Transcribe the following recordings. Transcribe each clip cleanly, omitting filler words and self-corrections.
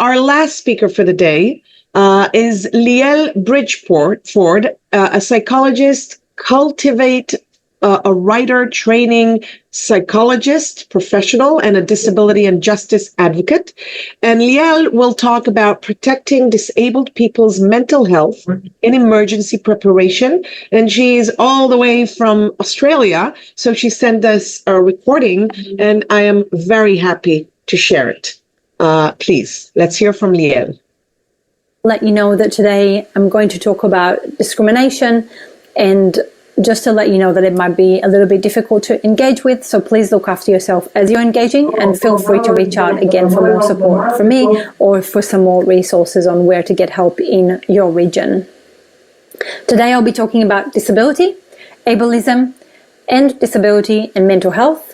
Our last speaker for the day is Liel Bridgford, a psychologist, a writer, training psychologist, professional, and a disability and justice advocate. And Liel will talk about protecting disabled people's mental health in emergency preparation. And she is all the way from Australia, so she sent us a recording, and I am very happy to share it. Please, let's hear from Liel. Let you know that today I'm going to talk about discrimination, and just to let you know that it might be a little bit difficult to engage with, so please look after yourself as you're engaging, and feel free to reach out again for more support from me or for some more resources on where to get help in your region. Today I'll be talking about disability, ableism, and disability and mental health,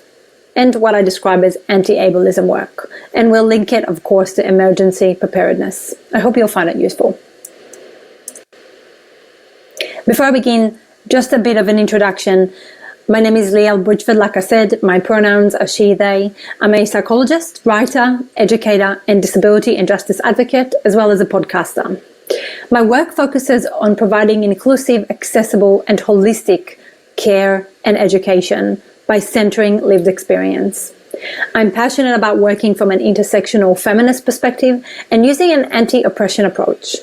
and what I describe as anti-ableism work. And we'll link it, of course, to emergency preparedness. I hope you'll find it useful. Before I begin, just a bit of an introduction. My name is Liel Bridgford, like I said. My pronouns are she, they. I'm a psychologist, writer, educator, and disability and justice advocate, as well as a podcaster. My work focuses on providing inclusive, accessible, and holistic care and education by centering lived experience. I'm passionate about working from an intersectional feminist perspective and using an anti-oppression approach.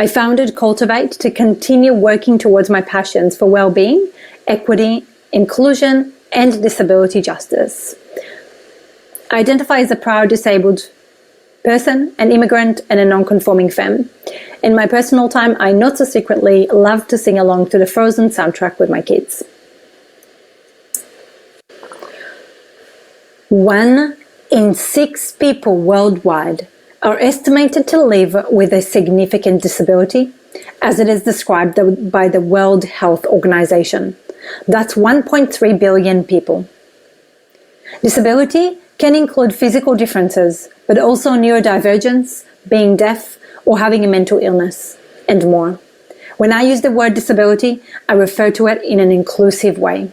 I founded Cultivate to continue working towards my passions for well-being, equity, inclusion, and disability justice. I identify as a proud disabled person, an immigrant, and a non-conforming femme. In my personal time, I not so secretly love to sing along to the Frozen soundtrack with my kids. 1 in 6 people worldwide are estimated to live with a significant disability, as it is described by the World Health Organization. That's 1.3 billion people. Disability can include physical differences, but also neurodivergence, being deaf, or having a mental illness, and more. When I use the word disability, I refer to it in an inclusive way.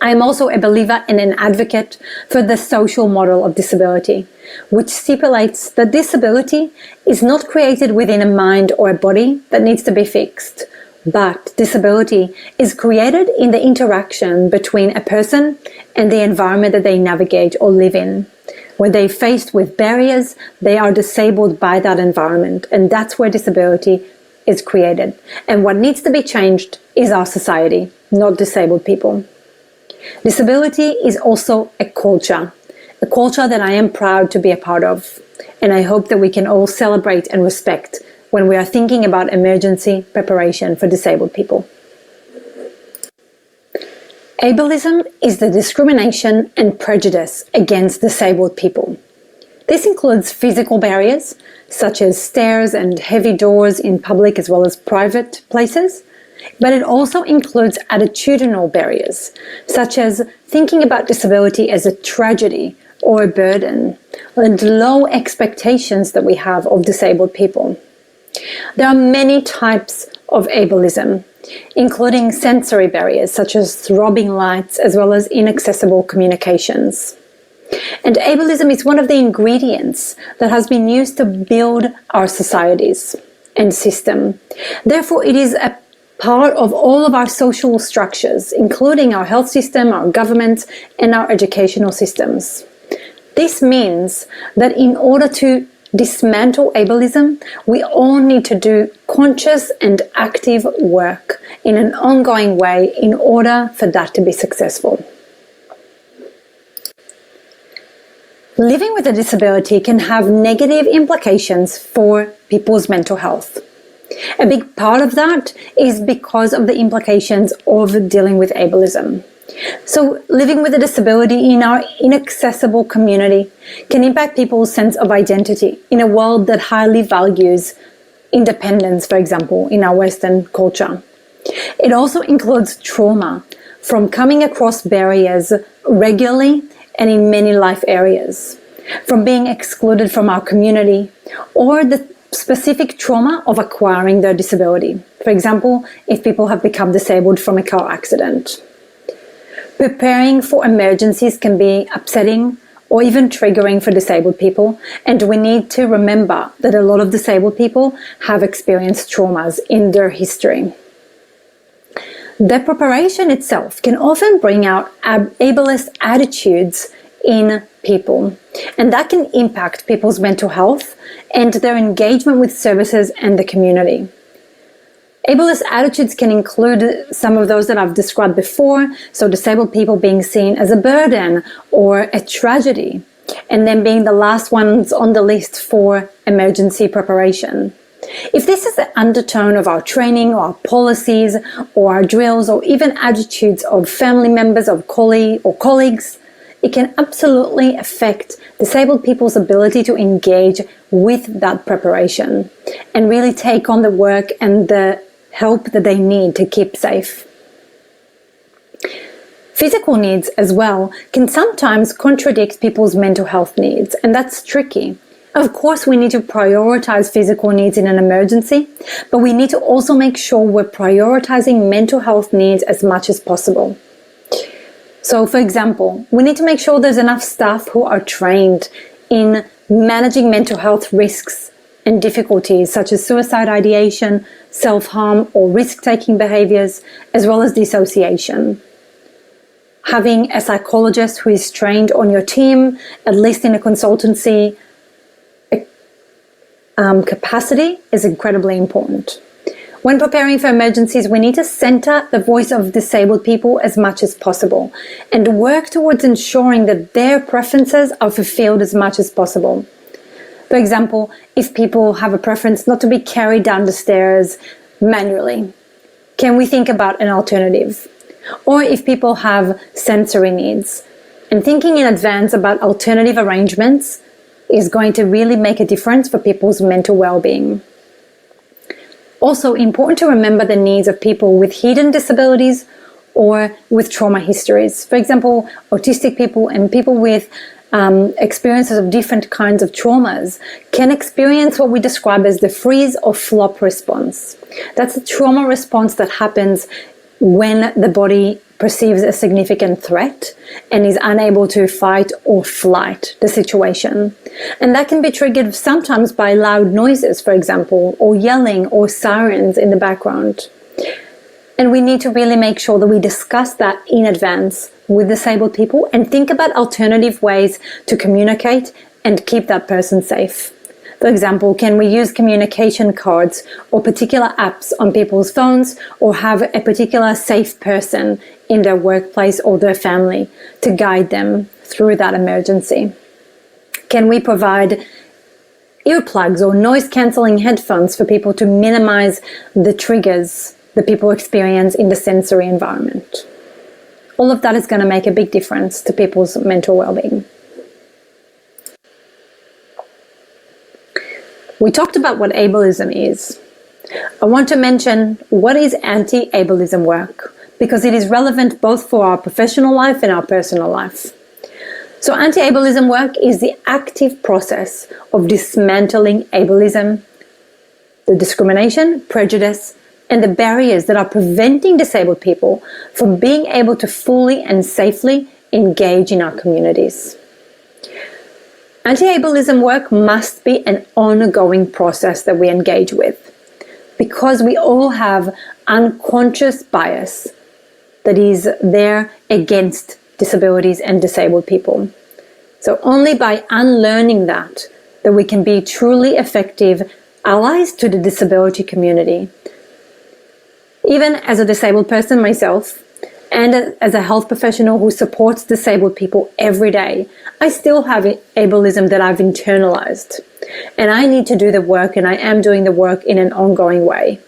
I am also a believer and an advocate for the social model of disability, which stipulates that disability is not created within a mind or a body that needs to be fixed, but disability is created in the interaction between a person and the environment that they navigate or live in. When they're faced with barriers, they are disabled by that environment, and that's where disability is created. And what needs to be changed is our society, not disabled people. Disability is also a culture that I am proud to be a part of, and I hope that we can all celebrate and respect when we are thinking about emergency preparation for disabled people. Ableism is the discrimination and prejudice against disabled people. This includes physical barriers, such as stairs and heavy doors in public as well as private places, but it also includes attitudinal barriers, such as thinking about disability as a tragedy or a burden, and low expectations that we have of disabled people. There are many types of ableism, including sensory barriers such as throbbing lights as well as inaccessible communications. And ableism is one of the ingredients that has been used to build our societies and system. Therefore, it is a part of all of our social structures, including our health system, our government, and our educational systems. This means that in order to dismantle ableism, we all need to do conscious and active work in an ongoing way in order for that to be successful. Living with a disability can have negative implications for people's mental health. A big part of that is because of the implications of dealing with ableism. So living with a disability in our inaccessible community can impact people's sense of identity in a world that highly values independence, for example, in our Western culture. It also includes trauma from coming across barriers regularly and in many life areas, from being excluded from our community, or the specific trauma of acquiring their disability. For example, if people have become disabled from a car accident. Preparing for emergencies can be upsetting or even triggering for disabled people. And we need to remember that a lot of disabled people have experienced traumas in their history. The preparation itself can often bring out ableist attitudes in people, and that can impact people's mental health and their engagement with services and the community. Ableist attitudes can include some of those that I've described before, so disabled people being seen as a burden or a tragedy, and then being the last ones on the list for emergency preparation. If this is the undertone of our training or our policies or our drills or even attitudes of family members or colleagues, it can absolutely affect disabled people's ability to engage with that preparation and really take on the work and the help that they need to keep safe. Physical needs as well can sometimes contradict people's mental health needs, and that's tricky. Of course, we need to prioritize physical needs in an emergency, but we need to also make sure we're prioritizing mental health needs as much as possible. So, for example, we need to make sure there's enough staff who are trained in managing mental health risks and difficulties such as suicide ideation, self-harm or risk-taking behaviors, as well as dissociation. Having a psychologist who is trained on your team, at least in a consultancy capacity, is incredibly important. When preparing for emergencies, we need to center the voice of disabled people as much as possible and work towards ensuring that their preferences are fulfilled as much as possible. For example, if people have a preference not to be carried down the stairs manually, can we think about an alternative? Or if people have sensory needs, and thinking in advance about alternative arrangements is going to really make a difference for people's mental well-being. Also, important to remember the needs of people with hidden disabilities or with trauma histories. For example, autistic people and people with experiences of different kinds of traumas can experience what we describe as the freeze or flop response. That's a trauma response that happens when the body perceives a significant threat and is unable to fight or flight the situation. And that can be triggered sometimes by loud noises, for example, or yelling or sirens in the background. And we need to really make sure that we discuss that in advance with disabled people and think about alternative ways to communicate and keep that person safe. For example, can we use communication cards or particular apps on people's phones, or have a particular safe person in their workplace or their family to guide them through that emergency? Can we provide earplugs or noise-cancelling headphones for people to minimize the triggers that people experience in the sensory environment? All of that is going to make a big difference to people's mental well-being. We talked about what ableism is. I want to mention what is anti-ableism work, because it is relevant both for our professional life and our personal life. So anti-ableism work is the active process of dismantling ableism, the discrimination, prejudice, and the barriers that are preventing disabled people from being able to fully and safely engage in our communities. Anti-ableism work must be an ongoing process that we engage with, because we all have unconscious bias that is there against disabilities and disabled people. So only by unlearning that we can be truly effective allies to the disability community. Even as a disabled person myself, and as a health professional who supports disabled people every day, I still have ableism that I've internalized. And I need to do the work, and I am doing the work in an ongoing way,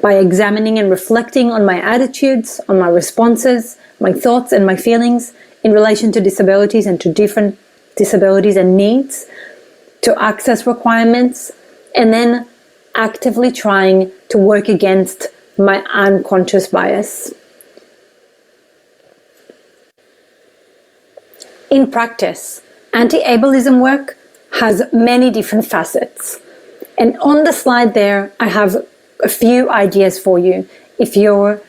by examining and reflecting on my attitudes, on my responses, my thoughts and my feelings in relation to disabilities and to different disabilities and needs, to access requirements, and then actively trying to work against my unconscious bias. In practice, anti-ableism work has many different facets. And on the slide there, I have a few ideas for you if you're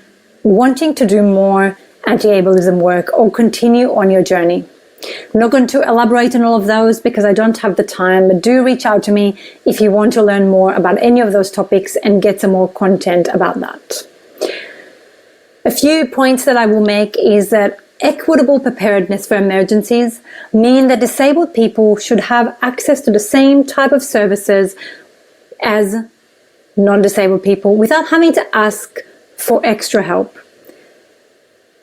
wanting to do more anti-ableism work or continue on your journey. I'm not going to elaborate on all of those because I don't have the time, but do reach out to me if you want to learn more about any of those topics and get some more content about that. A few points that I will make is that equitable preparedness for emergencies mean that disabled people should have access to the same type of services as non-disabled people without having to ask for extra help.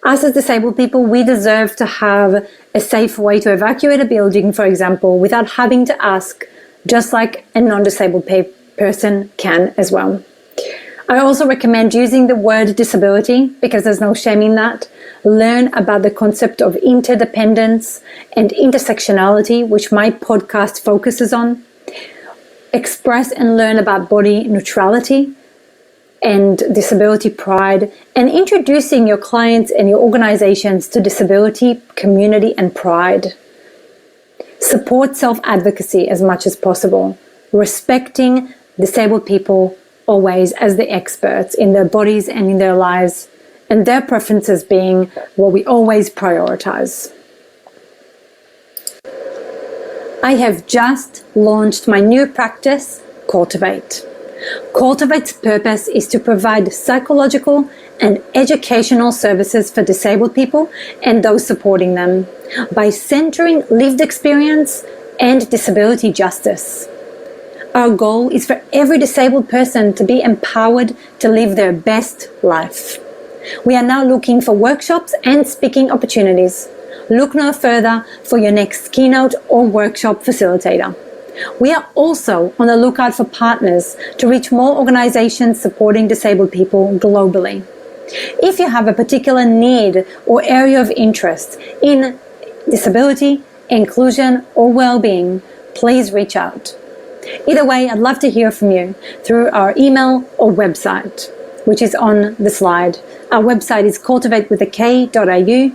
Us as disabled people, we deserve to have a safe way to evacuate a building, for example, without having to ask, just like a non-disabled person can as well. I also recommend using the word disability because there's no shame in that. Learn about the concept of interdependence and intersectionality, which my podcast focuses on. Express and learn about body neutrality and disability pride, and introducing your clients and your organizations to disability, community, and pride. Support self-advocacy as much as possible, respecting disabled people always as the experts in their bodies and in their lives, and their preferences being what we always prioritize. I have just launched my new practice, Cultivate. Cultivate's purpose is to provide psychological and educational services for disabled people and those supporting them by centering lived experience and disability justice. Our goal is for every disabled person to be empowered to live their best life. We are now looking for workshops and speaking opportunities. Look no further for your next keynote or workshop facilitator. We are also on the lookout for partners to reach more organizations supporting disabled people globally. If you have a particular need or area of interest in disability, inclusion, or well-being, please reach out. Either way, I'd love to hear from you through our email or website, which is on the slide. Our website is cultivatewithak.au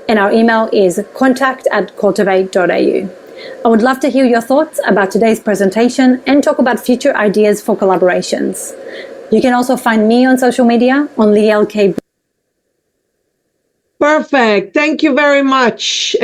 and our email is contact@cultivate.au. I would love to hear your thoughts about today's presentation and talk about future ideas for collaborations. You can also find me on social media on Liel. Perfect. Thank you very much.